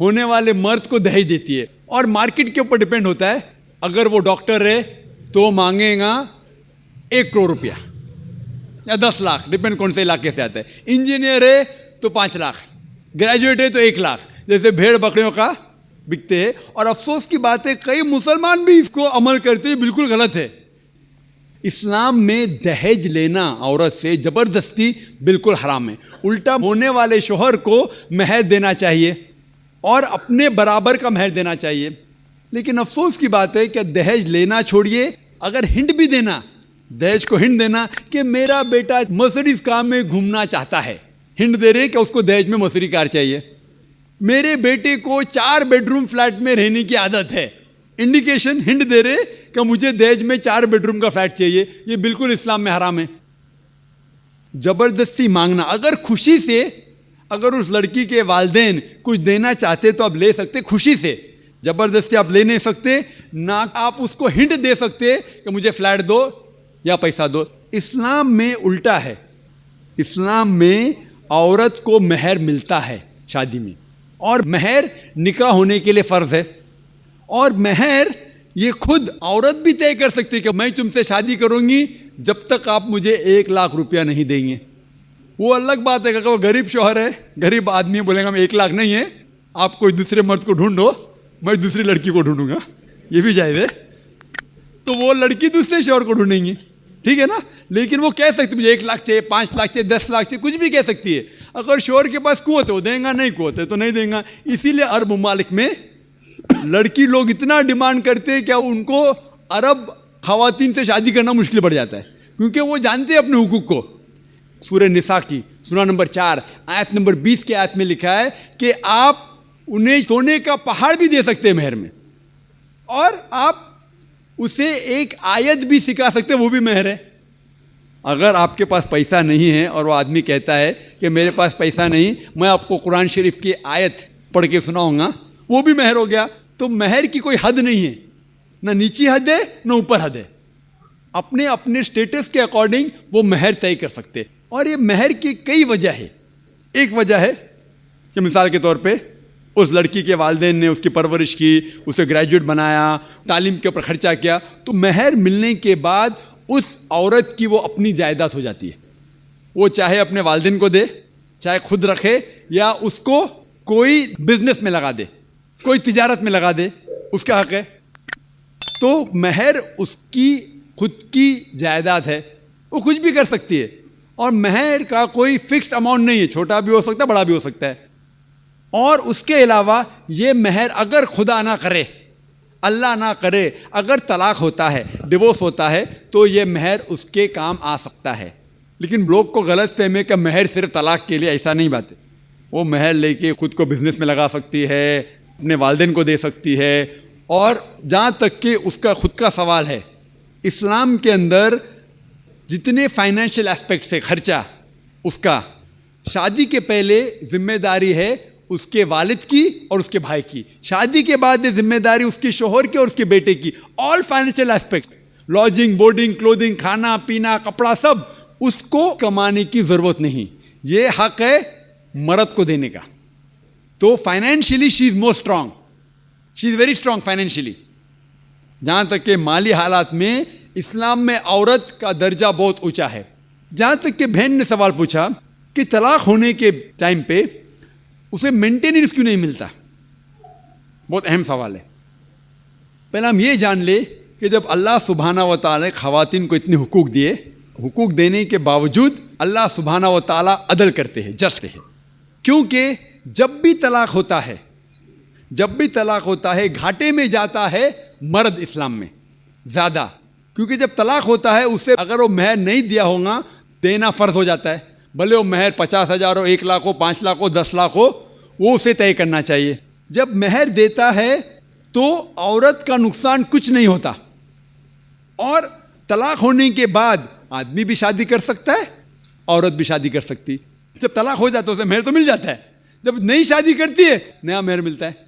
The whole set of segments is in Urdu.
ہونے والے مرد کو دہیج دیتی ہے. اور مارکیٹ کے اوپر ڈپینڈ ہوتا ہے. اگر وہ ڈاکٹر ہے تو مانگے گا 1 کروڑ روپیہ یا 10 لاکھ, ڈپینڈ کون سے علاقے سے آتا ہے. انجینئر ہے تو 5 لاکھ, گریجویٹ ہے تو 1 لاکھ, جیسے بھیڑ بکریوں کا بکتے ہیں. اور افسوس کی بات ہے کئی مسلمان بھی اس کو عمل کرتے ہیں, بالکل غلط ہے. اسلام میں دہیج لینا عورت سے زبردستی بالکل حرام ہے. الٹا ہونے والے شوہر کو مہر دینا چاہیے اور اپنے برابر کا مہر دینا چاہیے. لیکن افسوس کی بات ہے کہ دہیج لینا چھوڑیے, اگر ہنٹ بھی دینا, دہیج کو ہنٹ دینا کہ میرا بیٹا مرسڈیز کار میں گھومنا چاہتا ہے, ہنٹ دے رہے کہ اس کو دہیج میں مرسڈیز کار چاہیے. میرے بیٹے کو 4 بیڈ روم فلیٹ میں رہنے کی عادت ہے, انڈیکیشن, ہنٹ دے رہے کہ مجھے دہیج میں 4 بیڈ روم کا فلیٹ چاہیے. یہ بالکل اسلام میں حرام ہے. زبردستی مانگنا, اگر خوشی سے, اگر اس لڑکی کے والدین کچھ دینا چاہتے تو آپ لے سکتے خوشی سے. زبردستی آپ لے نہیں سکتے, نہ آپ اس کو ہنٹ دے سکتے کہ مجھے فلیٹ دو یا پیسہ دو. اسلام میں الٹا ہے. اسلام میں عورت کو مہر ملتا ہے شادی میں, اور مہر نکاح ہونے کے لیے فرض ہے. اور مہر یہ خود عورت بھی طے کر سکتی ہے کہ میں تم سے شادی کروں گی جب تک آپ مجھے 1 لاکھ روپیہ نہیں دیں گے. وہ الگ بات ہے کہ وہ غریب شوہر ہے, غریب آدمی بولے گا میں 1 لاکھ نہیں ہے, آپ کوئی دوسرے مرد کو ڈھونڈو, میں دوسری لڑکی کو ڈھونڈوں گا, یہ بھی جائز ہے. تو وہ لڑکی دوسرے شوہر کو ڈھونڈیں گی, ٹھیک ہے نا. لیکن وہ کہہ سکتی مجھے 1 لاکھ چاہیے, 5 لاکھ چاہیے, 10 لاکھ چاہیے, کچھ بھی کہہ سکتی ہے. اگر شوہر کے پاس قوت ہے وہ دیں گا, نہیں قوت ہے تو نہیں دیں گا. اسی لیے عرب ممالک میں لڑکی لوگ اتنا ڈیمانڈ کرتے ہیں کہ ان کو عرب خواتین سے شادی کرنا مشکل پڑ جاتا ہے, کیونکہ وہ جانتے ہیں اپنے حقوق کو. سورہ نساء کی سورہ نمبر 4 آیت نمبر 20 کے آیت میں لکھا ہے کہ آپ انہیں سونے کا پہاڑ بھی دے سکتے ہیں مہر میں, اور آپ اسے ایک آیت بھی سکھا سکتے ہیں, وہ بھی مہر ہے. اگر آپ کے پاس پیسہ نہیں ہے اور وہ آدمی کہتا ہے کہ میرے پاس پیسہ نہیں, میں آپ کو قرآن شریف کی آیت پڑھ کے سناؤں گا, وہ بھی مہر ہو گیا. تو مہر کی کوئی حد نہیں ہے, نہ نیچی حد ہے نہ اوپر حد ہے. اپنے اپنے اسٹیٹس کے اکارڈنگ وہ مہر طے کر سکتے. اور یہ مہر کی کئی وجہ ہے. ایک وجہ ہے کہ مثال کے طور پہ اس لڑکی کے والدین نے اس کی پرورش کی, اسے گریجویٹ بنایا, تعلیم کے اوپر خرچہ کیا, تو مہر ملنے کے بعد اس عورت کی وہ اپنی جائیداد ہو جاتی ہے. وہ چاہے اپنے والدین کو دے, چاہے خود رکھے, یا اس کو کوئی بزنس میں لگا دے, کوئی تجارت میں لگا دے, اس کا حق ہے. تو مہر اس کی خود کی جائیداد ہے, وہ کچھ بھی کر سکتی ہے. اور مہر کا کوئی فکسڈ اماؤنٹ نہیں ہے, چھوٹا بھی ہو سکتا ہے, بڑا بھی ہو سکتا ہے. اور اس کے علاوہ یہ مہر اگر خدا نہ کرے, اللہ نہ کرے, اگر طلاق ہوتا ہے, ڈیورس ہوتا ہے, تو یہ مہر اس کے کام آ سکتا ہے. لیکن لوگ کو غلط فہمی ہے کہ مہر صرف طلاق کے لیے, ایسا نہیں بات ہے. وہ مہر لے کے خود کو بزنس میں لگا سکتی ہے, اپنے والدین کو دے سکتی ہے. اور جہاں تک کہ اس کا خود کا سوال ہے, اسلام کے اندر جتنے فائنینشیل اسپیکٹس ہے خرچہ, اس کا شادی کے پہلے ذمہ داری ہے اس کے والد کی اور اس کے بھائی کی. شادی کے بعد یہ ذمہ داری اس کے شوہر کی اور اس کے بیٹے کی. All financial aspect, lodging, boarding, clothing, کھانا پینا, کپڑا, سب اس کو کمانے کی ضرورت نہیں. یہ حق ہے مرد کو دینے کا. تو financially she is more strong, she is very strong financially. جہاں تک کہ مالی حالات میں اسلام میں عورت کا درجہ بہت اونچا ہے. جہاں تک کہ بہن نے سوال پوچھا کہ طلاق ہونے کے ٹائم پہ اسے مینٹیننس کیوں نہیں ملتا, بہت اہم سوال ہے. پہلے ہم یہ جان لیں کہ جب اللہ سبحانہ و تعالیٰ خواتین کو اتنے حقوق دیے, حقوق دینے کے باوجود اللہ سبحانہ و تعالیٰ عدل کرتے ہیں, جسٹ ہے. کیونکہ جب بھی طلاق ہوتا ہے, گھاٹے میں جاتا ہے مرد اسلام میں زیادہ. کیونکہ جب طلاق ہوتا ہے اسے اگر وہ مہر نہیں دیا ہوگا, دینا فرض ہو جاتا ہے. بھلے وہ مہر 50,000 ہو, 1 لاکھ ہو, 5 لاکھ ہو, 10 لاکھ ہو, وہ اسے طے کرنا چاہیے. جب مہر دیتا ہے تو عورت کا نقصان کچھ نہیں ہوتا. اور طلاق ہونے کے بعد آدمی بھی شادی کر سکتا ہے, عورت بھی شادی کر سکتی. جب طلاق ہو جاتا ہے اسے مہر تو مل جاتا ہے, جب نئی شادی کرتی ہے نیا مہر ملتا ہے.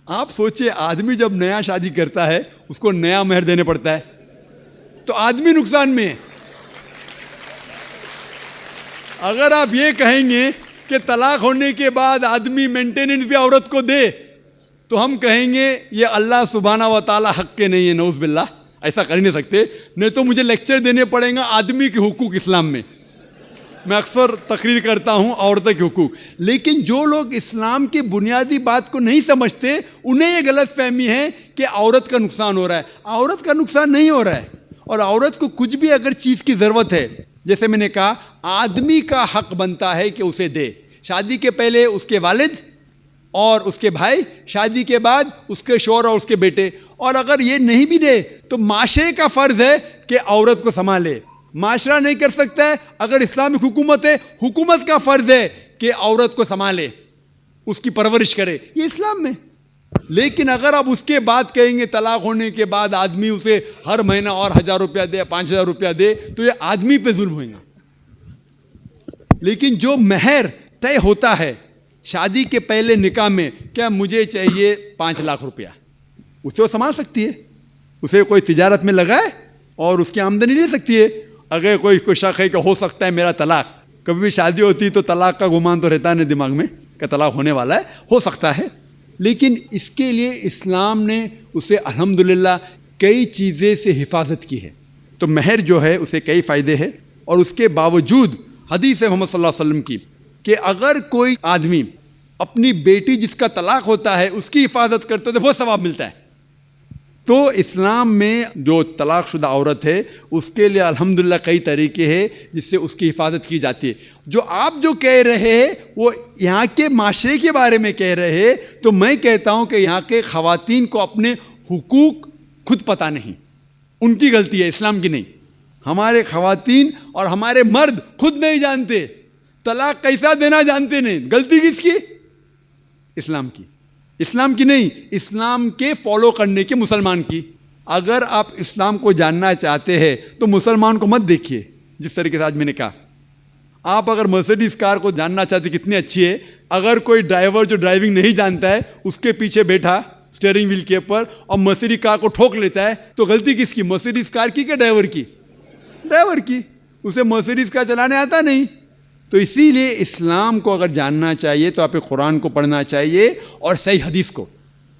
آپ سوچئے, آدمی جب نیا شادی کرتا ہے اس کو نیا مہر دینے پڑتا ہے, تو آدمی نقصان میں ہے. اگر آپ یہ کہیں گے کہ طلاق ہونے کے بعد آدمی مینٹیننس بھی عورت کو دے تو ہم کہیں گے یہ اللہ سبحانہ و تعالیٰ حق کے نہیں ہے، نعوذ باللہ، ایسا کر ہی نہیں سکتے. نہیں تو مجھے لیکچر دینے پڑیں گا آدمی کے حقوق اسلام میں. میں اکثر تقریر کرتا ہوں عورتوں کے حقوق. لیکن جو لوگ اسلام کی بنیادی بات کو نہیں سمجھتے انہیں یہ غلط فہمی ہے کہ عورت کا نقصان ہو رہا ہے. عورت کا نقصان نہیں ہو رہا ہے. اور عورت کو کچھ بھی اگر چیز کی ضرورت ہے، جیسے میں نے کہا آدمی کا حق بنتا ہے کہ اسے دے. شادی کے پہلے اس کے والد اور اس کے بھائی، شادی کے بعد اس کے شوہر اور اس کے بیٹے. اور اگر یہ نہیں بھی دے تو معاشرے کا فرض ہے کہ عورت کو سنبھالے. معاشرہ نہیں کر سکتا ہے. اگر اسلامک حکومت ہے، حکومت کا فرض ہے کہ عورت کو سنبھالے، اس کی پرورش کرے. یہ اسلام میں. لیکن اگر آپ اس کے بعد کہیں گے طلاق ہونے کے بعد آدمی اسے ہر مہینہ اور 1000 روپیہ دے، 5000 روپیہ دے، تو یہ آدمی پہ ظلم ہوئے گا. لیکن جو مہر طے ہوتا ہے شادی کے پہلے نکاح میں، کیا مجھے چاہیے 5 لاکھ روپیہ، اسے وہ سنبھال سکتی ہے. اسے کوئی تجارت میں لگائے اور اس کی آمدنی لے سکتی ہے. اگر کوئی شک ہے کہ ہو سکتا ہے میرا طلاق، کبھی بھی شادی ہوتی تو طلاق کا گمان تو رہتا نہیں دماغ میں کہ طلاق ہونے والا ہے، ہو سکتا ہے. لیکن اس کے لیے اسلام نے اسے الحمدللہ کئی چیزیں سے حفاظت کی ہے. تو مہر جو ہے اسے کئی فائدے ہیں. اور اس کے باوجود حدیث محمد صلی اللہ علیہ وسلم کی کہ اگر کوئی آدمی اپنی بیٹی جس کا طلاق ہوتا ہے اس کی حفاظت کرتے تو بہت ثواب ملتا ہے. تو اسلام میں جو طلاق شدہ عورت ہے اس کے لیے الحمدللہ کئی طریقے ہیں جس سے اس کی حفاظت کی جاتی ہے. جو آپ جو کہہ رہے ہیں وہ یہاں کے معاشرے کے بارے میں کہہ رہے ہیں، تو میں کہتا ہوں کہ یہاں کے خواتین کو اپنے حقوق خود پتہ نہیں. ان کی غلطی ہے، اسلام کی نہیں. ہمارے خواتین اور ہمارے مرد خود نہیں جانتے، طلاق کیسا دینا جانتے نہیں. غلطی کس کی؟ اسلام کی. اسلام کی نہیں، اسلام کے فالو کرنے کے مسلمان کی. اگر آپ اسلام کو جاننا چاہتے ہیں تو مسلمان کو مت دیکھیے. جس طریقے سے آج میں نے کہا، آپ اگر مرسیڈیز کار کو جاننا چاہتے کتنی اچھی ہے، اگر کوئی ڈرائیور جو ڈرائیونگ نہیں جانتا ہے اس کے پیچھے بیٹھا اسٹیئرنگ ویل کے اوپر اور مرسیڈیز کار کو ٹھوک لیتا ہے تو غلطی کس کی؟ مرسیڈیز کار کی کہ ڈرائیور کی؟ ڈرائیور کی. اسے مرسیڈیز کار چلانے آتا نہیں. تو اسی لیے اسلام کو اگر جاننا چاہیے تو آپ قرآن کو پڑھنا چاہیے اور صحیح حدیث کو.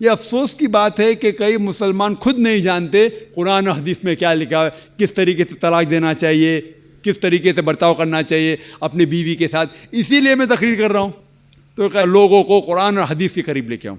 یہ افسوس کی بات ہے کہ کئی مسلمان خود نہیں جانتے قرآن و حدیث میں کیا لکھا ہے، کس طریقے سے طلاق دینا چاہیے، کس طریقے سے برتاؤ کرنا چاہیے اپنی بیوی کے ساتھ. اسی لیے میں تقریر کر رہا ہوں تو لوگوں کو قرآن اور حدیث کے قریب لے کے آؤں.